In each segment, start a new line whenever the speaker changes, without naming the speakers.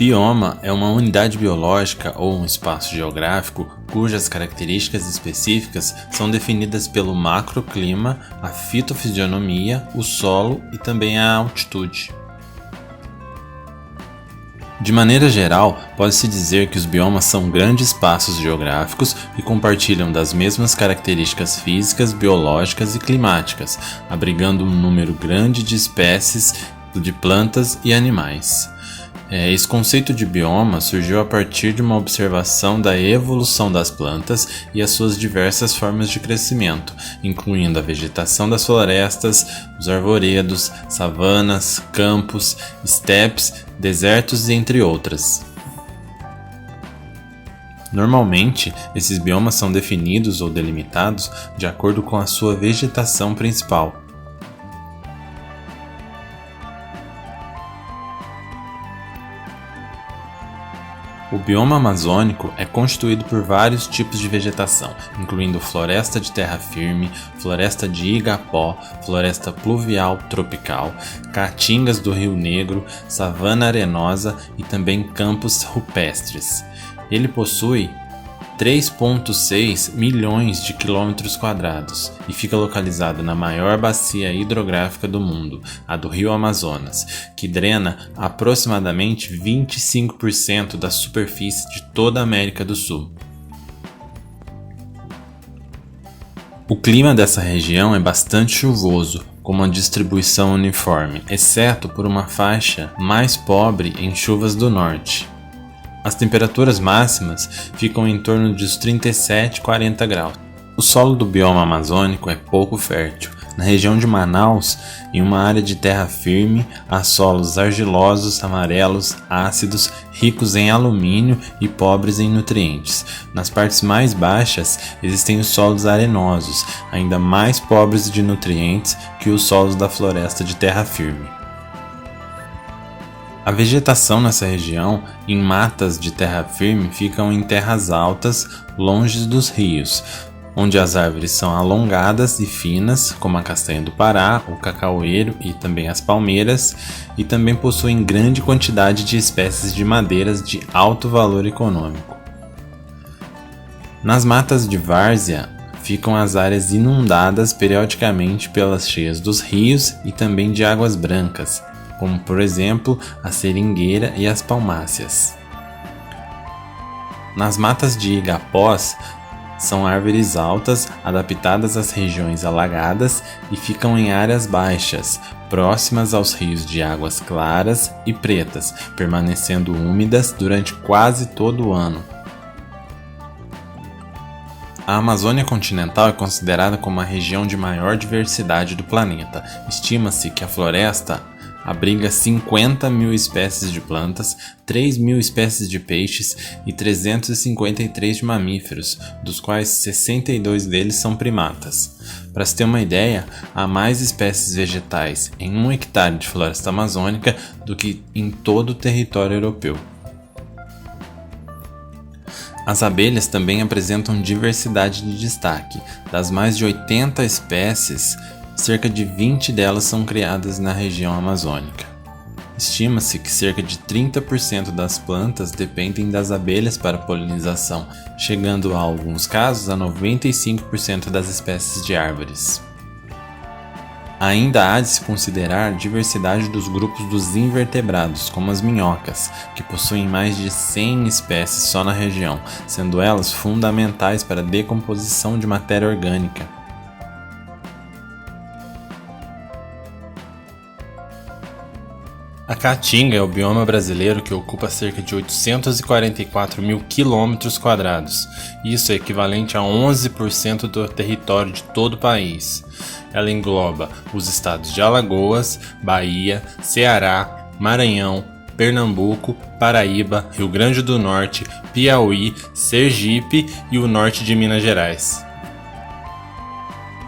Bioma é uma unidade biológica ou um espaço geográfico cujas características específicas são definidas pelo macroclima, a fitofisionomia, o solo e também a altitude. De maneira geral, pode-se dizer que os biomas são grandes espaços geográficos que compartilham das mesmas características físicas, biológicas e climáticas, abrigando um número grande de espécies de plantas e animais. Esse conceito de bioma surgiu a partir de uma observação da evolução das plantas e as suas diversas formas de crescimento, incluindo a vegetação das florestas, os arvoredos, savanas, campos, estepes, desertos e entre outras. Normalmente, esses biomas são definidos ou delimitados de acordo com a sua vegetação principal. O bioma amazônico é constituído por vários tipos de vegetação, incluindo floresta de terra firme, floresta de igapó, floresta pluvial tropical, caatingas do Rio Negro, savana arenosa e também campos rupestres. Ele possui 3,6 milhões de quilômetros quadrados e fica localizado na maior bacia hidrográfica do mundo, a do Rio Amazonas, que drena aproximadamente 25% da superfície de toda a América do Sul. O clima dessa região é bastante chuvoso, com uma distribuição uniforme, exceto por uma faixa mais pobre em chuvas do norte. As temperaturas máximas ficam em torno dos 37 e 40 graus. O solo do bioma amazônico é pouco fértil. Na região de Manaus, em uma área de terra firme, há solos argilosos, amarelos, ácidos, ricos em alumínio e pobres em nutrientes. Nas partes mais baixas, existem os solos arenosos, ainda mais pobres de nutrientes que os solos da floresta de terra firme. A vegetação nessa região, em matas de terra firme, ficam em terras altas, longe dos rios, onde as árvores são alongadas e finas, como a castanha do Pará, o cacaueiro e também as palmeiras, e também possuem grande quantidade de espécies de madeiras de alto valor econômico. Nas matas de várzea, ficam as áreas inundadas periodicamente pelas cheias dos rios e também de águas brancas, como por exemplo a seringueira e as palmáceas. Nas matas de igapós, são árvores altas adaptadas às regiões alagadas e ficam em áreas baixas, próximas aos rios de águas claras e pretas, permanecendo úmidas durante quase todo o ano. A Amazônia continental é considerada como a região de maior diversidade do planeta. Estima-se que a floresta abriga 50 mil espécies de plantas, 3 mil espécies de peixes e 353 de mamíferos, dos quais 62 deles são primatas. Para se ter uma ideia, há mais espécies vegetais em 1 hectare de floresta amazônica do que em todo o território europeu. As abelhas também apresentam diversidade de destaque. Das mais de 80 espécies, cerca de 20 delas são criadas na região amazônica. Estima-se que cerca de 30% das plantas dependem das abelhas para polinização, chegando a alguns casos a 95% das espécies de árvores. Ainda há de se considerar a diversidade dos grupos dos invertebrados, como as minhocas, que possuem mais de 100 espécies só na região, sendo elas fundamentais para a decomposição de matéria orgânica. A Caatinga é o bioma brasileiro que ocupa cerca de 844 mil quilômetros quadrados. Isso é equivalente a 11% do território de todo o país. Ela engloba os estados de Alagoas, Bahia, Ceará, Maranhão, Pernambuco, Paraíba, Rio Grande do Norte, Piauí, Sergipe e o norte de Minas Gerais.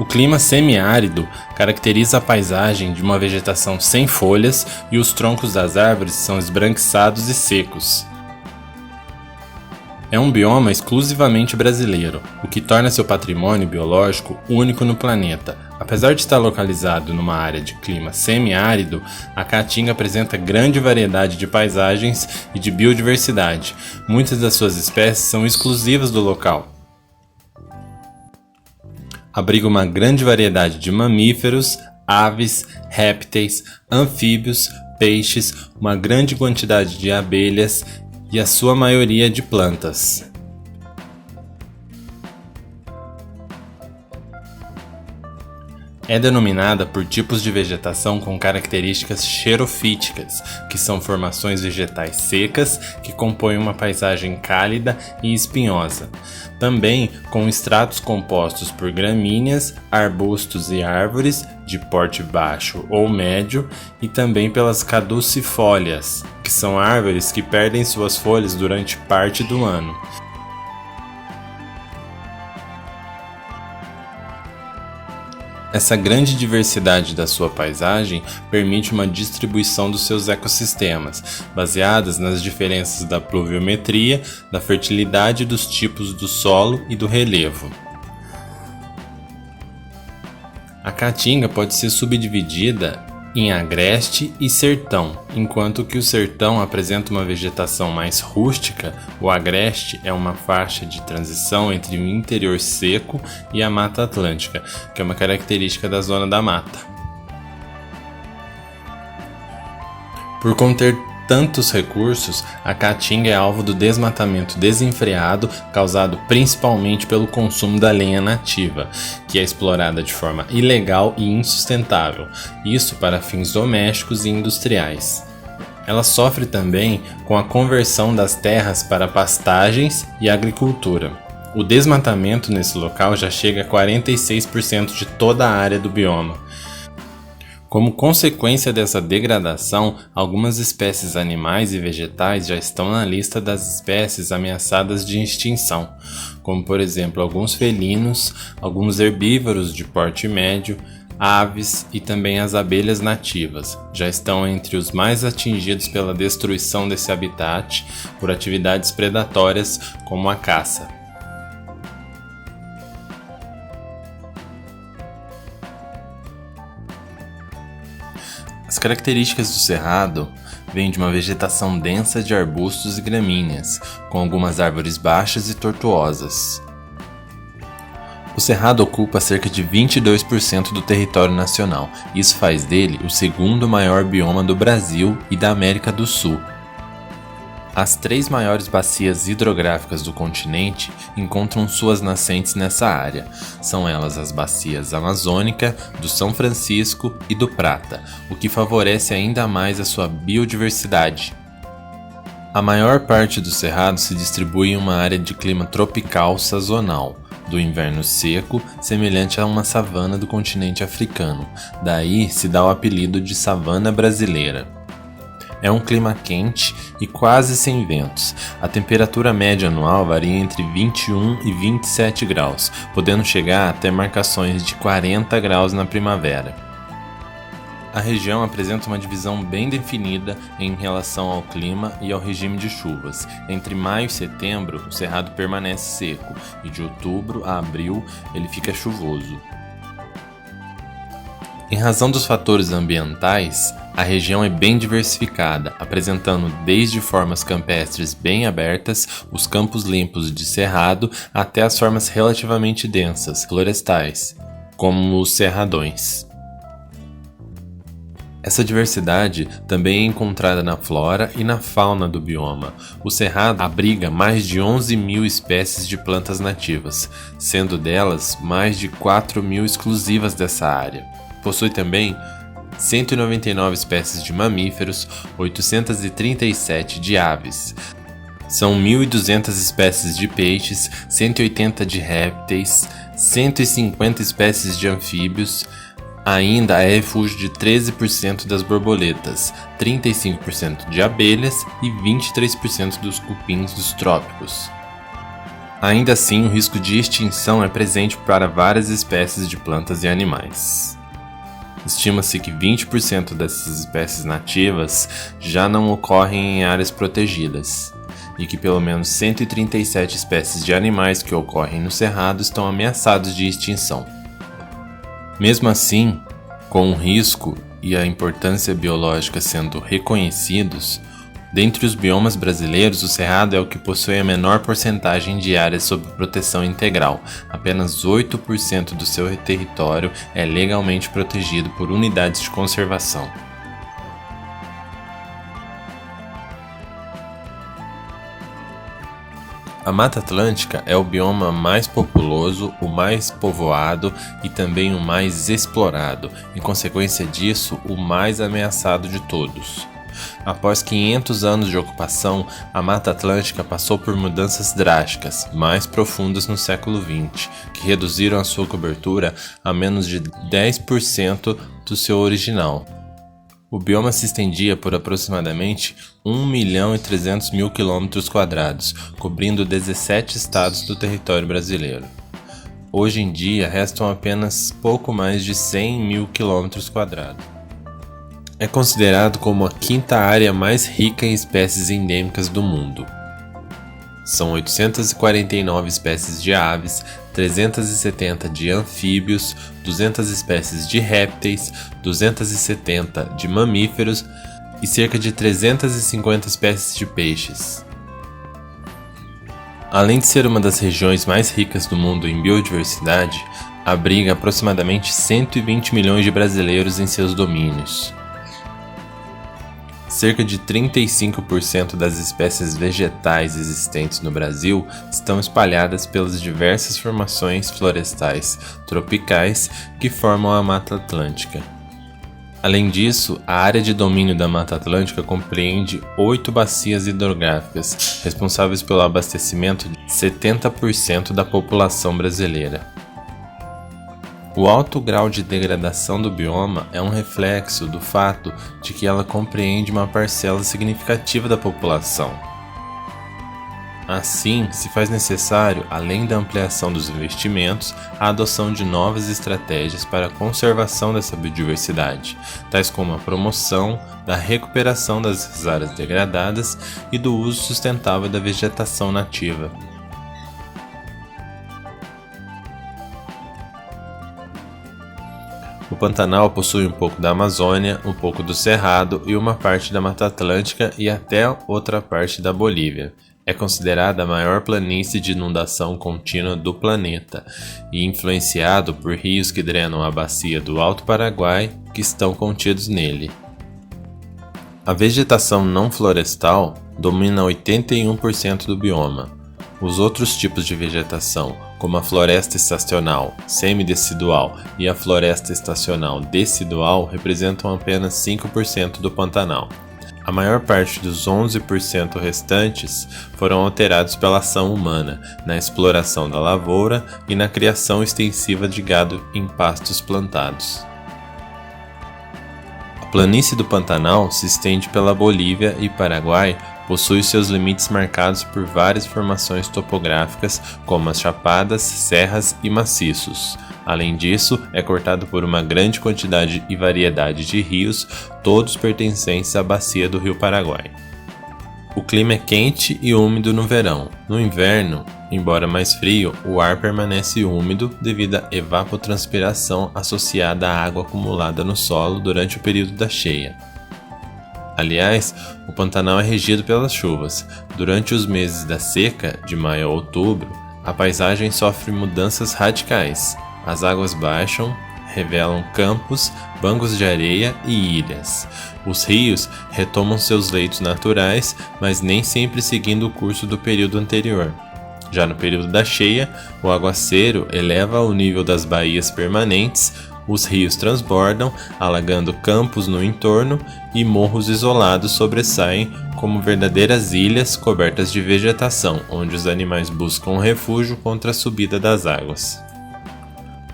O clima semiárido caracteriza a paisagem de uma vegetação sem folhas e os troncos das árvores são esbranquiçados e secos. É um bioma exclusivamente brasileiro, o que torna seu patrimônio biológico único no planeta. Apesar de estar localizado numa área de clima semiárido, a Caatinga apresenta grande variedade de paisagens e de biodiversidade. Muitas das suas espécies são exclusivas do local. Abriga uma grande variedade de mamíferos, aves, répteis, anfíbios, peixes, uma grande quantidade de abelhas e a sua maioria de plantas. É denominada por tipos de vegetação com características xerofíticas, que são formações vegetais secas que compõem uma paisagem cálida e espinhosa. Também com estratos compostos por gramíneas, arbustos e árvores de porte baixo ou médio e também pelas caducifólias, que são árvores que perdem suas folhas durante parte do ano. Essa grande diversidade da sua paisagem permite uma distribuição dos seus ecossistemas, baseadas nas diferenças da pluviometria, da fertilidade dos tipos do solo e do relevo. A Caatinga pode ser subdividida em agreste e sertão. Enquanto que o sertão apresenta uma vegetação mais rústica, o agreste é uma faixa de transição entre o interior seco e a Mata Atlântica, que é uma característica da zona da mata. Por conter tantos recursos, a Caatinga é alvo do desmatamento desenfreado causado principalmente pelo consumo da lenha nativa, que é explorada de forma ilegal e insustentável, isso para fins domésticos e industriais. Ela sofre também com a conversão das terras para pastagens e agricultura. O desmatamento nesse local já chega a 46% de toda a área do bioma. Como consequência dessa degradação, algumas espécies animais e vegetais já estão na lista das espécies ameaçadas de extinção, como por exemplo alguns felinos, alguns herbívoros de porte médio, aves e também as abelhas nativas, já estão entre os mais atingidos pela destruição desse habitat por atividades predatórias como a caça. As características do cerrado vêm de uma vegetação densa de arbustos e gramíneas, com algumas árvores baixas e tortuosas. O cerrado ocupa cerca de 22% do território nacional, isso faz dele o segundo maior bioma do Brasil e da América do Sul. As 3 maiores bacias hidrográficas do continente encontram suas nascentes nessa área. São elas as bacias Amazônica, do São Francisco e do Prata, o que favorece ainda mais a sua biodiversidade. A maior parte do cerrado se distribui em uma área de clima tropical sazonal, do inverno seco, semelhante a uma savana do continente africano. Daí se dá o apelido de savana brasileira. É um clima quente e quase sem ventos. A temperatura média anual varia entre 21 e 27 graus, podendo chegar até marcações de 40 graus na primavera. A região apresenta uma divisão bem definida em relação ao clima e ao regime de chuvas. Entre maio e setembro, o cerrado permanece seco e de outubro a abril ele fica chuvoso. Em razão dos fatores ambientais, a região é bem diversificada, apresentando desde formas campestres bem abertas, os campos limpos de cerrado, até as formas relativamente densas, florestais, como os cerradões. Essa diversidade também é encontrada na flora e na fauna do bioma. O cerrado abriga mais de 11.000 espécies de plantas nativas, sendo delas mais de 4.000 exclusivas dessa área. Possui também 199 espécies de mamíferos, 837 de aves. São 1.200 espécies de peixes, 180 de répteis, 150 espécies de anfíbios, Ainda é refúgio de 13% das borboletas, 35% de abelhas e 23% dos cupins dos trópicos. Ainda assim, o risco de extinção é presente para várias espécies de plantas e animais. Estima-se que 20% dessas espécies nativas já não ocorrem em áreas protegidas, e que pelo menos 137 espécies de animais que ocorrem no Cerrado estão ameaçados de extinção. Mesmo assim, com o risco e a importância biológica sendo reconhecidos, dentre os biomas brasileiros, o Cerrado é o que possui a menor porcentagem de áreas sob proteção integral. Apenas 8% do seu território é legalmente protegido por unidades de conservação. A Mata Atlântica é o bioma mais populoso, o mais povoado e também o mais explorado, em consequência disso, o mais ameaçado de todos. Após 500 anos de ocupação, a Mata Atlântica passou por mudanças drásticas, mais profundas no século XX, que reduziram a sua cobertura a menos de 10% do seu original. O bioma se estendia por aproximadamente 1.300.000 km², cobrindo 17 estados do território brasileiro. Hoje em dia, restam apenas pouco mais de 100.000 km². É considerado como a quinta área mais rica em espécies endêmicas do mundo. São 849 espécies de aves, 370 de anfíbios, 200 espécies de répteis, 270 de mamíferos e cerca de 350 espécies de peixes. Além de ser uma das regiões mais ricas do mundo em biodiversidade, abriga aproximadamente 120 milhões de brasileiros em seus domínios. Cerca de 35% das espécies vegetais existentes no Brasil estão espalhadas pelas diversas formações florestais tropicais que formam a Mata Atlântica. Além disso, a área de domínio da Mata Atlântica compreende 8 bacias hidrográficas, responsáveis pelo abastecimento de 70% da população brasileira. O alto grau de degradação do bioma é um reflexo do fato de que ela compreende uma parcela significativa da população. Assim, se faz necessário, além da ampliação dos investimentos, a adoção de novas estratégias para a conservação dessa biodiversidade, tais como a promoção da recuperação das áreas degradadas e do uso sustentável da vegetação nativa. O Pantanal possui um pouco da Amazônia, um pouco do Cerrado e uma parte da Mata Atlântica e até outra parte da Bolívia. É considerada a maior planície de inundação contínua do planeta e influenciado por rios que drenam a bacia do Alto Paraguai que estão contidos nele. A vegetação não florestal domina 81% do bioma. Os outros tipos de vegetação, como a floresta estacional semidecidual e a floresta estacional decidual, representam apenas 5% do Pantanal. A maior parte dos 11% restantes foram alterados pela ação humana, na exploração da lavoura e na criação extensiva de gado em pastos plantados. A planície do Pantanal se estende pela Bolívia e Paraguai, possui seus limites marcados por várias formações topográficas, como as chapadas, serras e maciços. Além disso, é cortado por uma grande quantidade e variedade de rios, todos pertencentes à bacia do Rio Paraguai. O clima é quente e úmido no verão. No inverno, embora mais frio, o ar permanece úmido devido à evapotranspiração associada à água acumulada no solo durante o período da cheia. Aliás, o Pantanal é regido pelas chuvas. Durante os meses da seca, de maio a outubro, a paisagem sofre mudanças radicais. As águas baixam, revelam campos, bancos de areia e ilhas. Os rios retomam seus leitos naturais, mas nem sempre seguindo o curso do período anterior. Já no período da cheia, o aguaceiro eleva o nível das baías permanentes, os rios transbordam, alagando campos no entorno e morros isolados sobressaem como verdadeiras ilhas cobertas de vegetação, onde os animais buscam refúgio contra a subida das águas.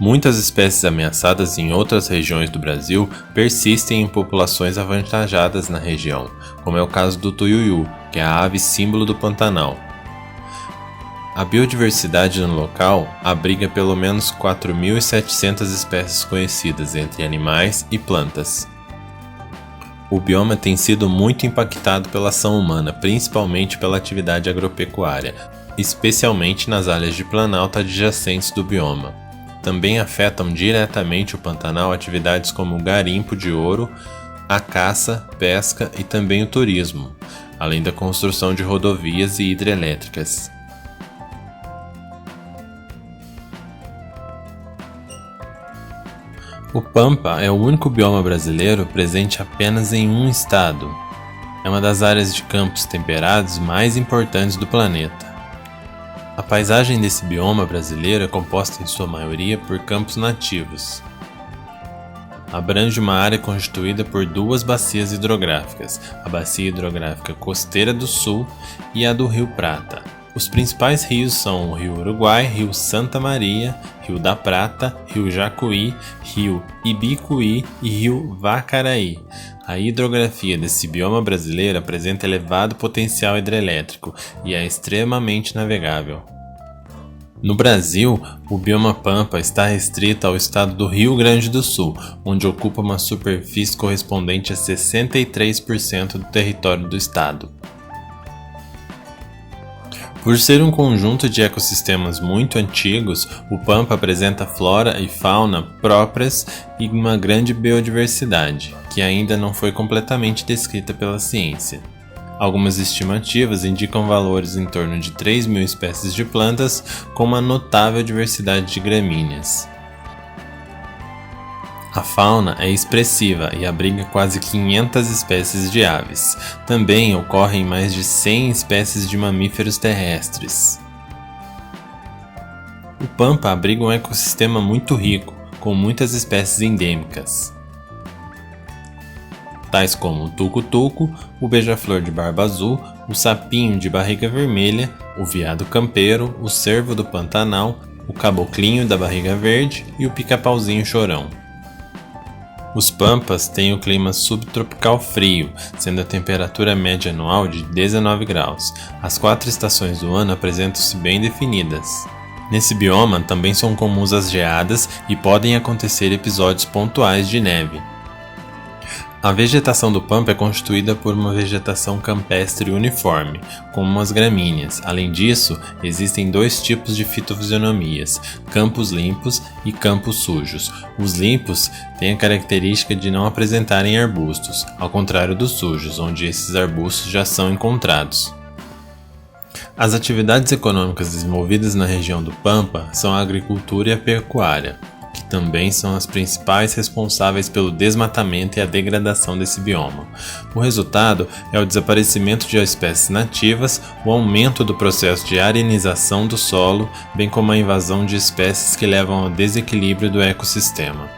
Muitas espécies ameaçadas em outras regiões do Brasil persistem em populações avantajadas na região, como é o caso do tuiuiu, que é a ave símbolo do Pantanal. A biodiversidade no local abriga pelo menos 4.700 espécies conhecidas entre animais e plantas. O bioma tem sido muito impactado pela ação humana, principalmente pela atividade agropecuária, especialmente nas áreas de planalto adjacentes do bioma. Também afetam diretamente o Pantanal atividades como o garimpo de ouro, a caça, pesca e também o turismo, além da construção de rodovias e hidrelétricas. O Pampa é o único bioma brasileiro presente apenas em um estado. É uma das áreas de campos temperados mais importantes do planeta. A paisagem desse bioma brasileiro é composta em sua maioria por campos nativos. Abrange uma área constituída por duas bacias hidrográficas, a Bacia Hidrográfica Costeira do Sul e a do Rio Prata. Os principais rios são o Rio Uruguai, Rio Santa Maria, Rio da Prata, Rio Jacuí, Rio Ibicuí e Rio Vacaraí. A hidrografia desse bioma brasileiro apresenta elevado potencial hidrelétrico e é extremamente navegável. No Brasil, o bioma Pampa está restrito ao estado do Rio Grande do Sul, onde ocupa uma superfície correspondente a 63% do território do estado. Por ser um conjunto de ecossistemas muito antigos, o Pampa apresenta flora e fauna próprias e uma grande biodiversidade, que ainda não foi completamente descrita pela ciência. Algumas estimativas indicam valores em torno de 3.000 espécies de plantas, com uma notável diversidade de gramíneas. A fauna é expressiva e abriga quase 500 espécies de aves. Também ocorrem mais de 100 espécies de mamíferos terrestres. O Pampa abriga um ecossistema muito rico, com muitas espécies endêmicas, tais como o tuco-tuco, o beija-flor de barba azul, o sapinho de barriga vermelha, o veado campeiro, o cervo do Pantanal, o caboclinho da barriga verde e o pica-pauzinho chorão. Os Pampas têm o clima subtropical frio, sendo a temperatura média anual de 19 graus. As 4 estações do ano apresentam-se bem definidas. Nesse bioma também são comuns as geadas e podem acontecer episódios pontuais de neve. A vegetação do Pampa é constituída por uma vegetação campestre uniforme, como as gramíneas. Além disso, existem 2 tipos de fitofisionomias, campos limpos e campos sujos. Os limpos têm a característica de não apresentarem arbustos, ao contrário dos sujos, onde esses arbustos já são encontrados. As atividades econômicas desenvolvidas na região do Pampa são a agricultura e a pecuária, que também são as principais responsáveis pelo desmatamento e a degradação desse bioma. O resultado é o desaparecimento de espécies nativas, o aumento do processo de arenização do solo, bem como a invasão de espécies que levam ao desequilíbrio do ecossistema.